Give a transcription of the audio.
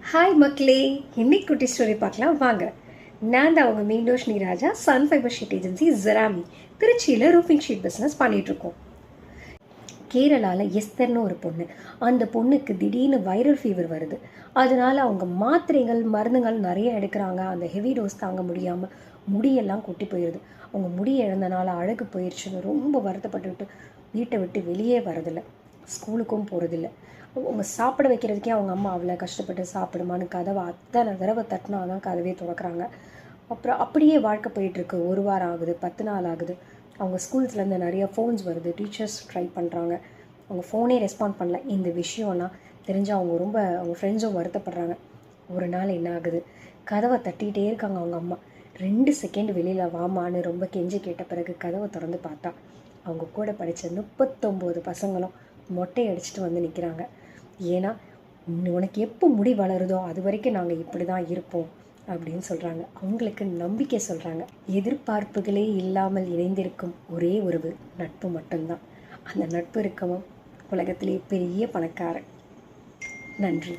Hi மக்களே, இன்னைக்கு குட்டி ஸ்டோரி பார்க்கலாம் வாங்க. நான் தான் அவங்க மீனோஷினி ராஜா, சன் ஃபைபர் ஷீட் ஏஜென்சி ஜெராமி திருச்சியில் ரூஃபிங் ஷீட் பிஸ்னஸ் பண்ணிகிட்ருக்கோம். கேரளாவில் எஸ்தர்னு ஒரு பொண்ணு, அந்த பொண்ணுக்கு திடீர்னு வைரல் ஃபீவர் வருது. அதனால அவங்க மாத்திரைகள் மருந்துகள் நிறைய எடுக்கிறாங்க. அந்த ஹெவி டோஸ் தாங்க முடியாமல் முடியெல்லாம் கொட்டி போயிடுது. அவங்க முடி இழந்தனால அழகு போயிடுச்சுன்னு ரொம்ப வருத்தப்பட்டுக்கிட்டு வீட்டை விட்டு வெளியே வரதில்லை, ஸ்கூலுக்கும் போகிறதில்ல. அவங்க சாப்பிட வைக்கிறதுக்கே அவங்க அம்மா அவ்வளோ கஷ்டப்பட்டு சாப்பிடுமான்னு கதவை அத்தனை தடவை தட்டினா தான் கதவே திறக்கிறாங்க. அப்புறம் அப்படியே வாழ்க்கை போயிட்டுருக்கு. 1 வாரம் ஆகுது, 10 நாள் ஆகுது. அவங்க ஸ்கூல்ஸ்லேருந்து நிறைய ஃபோன்ஸ் வருது, டீச்சர்ஸ் ட்ரை பண்ணுறாங்க. அவங்க ஃபோனே ரெஸ்பாண்ட் பண்ணல. இந்த விஷயம்னா தெரிஞ்சு அவங்க ஃப்ரெண்ட்ஸும் வருத்தப்படுறாங்க. ஒரு நாள் என்ன ஆகுது, கதவை தட்டிகிட்டே இருக்காங்க அவங்க அம்மா. 2 செகண்ட் வெளியில் வாமான்னு ரொம்ப கெஞ்சி கேட்ட பிறகு கதவை திறந்து பார்த்தா அவங்க கூட படித்த 39 பசங்களும் மொட்டை அடிச்சுட்டு வந்து நிற்கிறாங்க. ஏன்னா உனக்கு எப்போ முடி வளருதோ அது வரைக்கும் நாங்கள் இப்படி தான் இருப்போம் அப்படின்னு சொல்கிறாங்க. அவங்களுக்கு நம்பிக்கை சொல்கிறாங்க. எதிர்பார்ப்புகளே இல்லாமல் இணைந்திருக்கும் ஒரே உறவு நட்பு மட்டும்தான். அந்த நட்பு இருக்கவும் உலகத்திலே பெரிய பணக்காரன். நன்றி.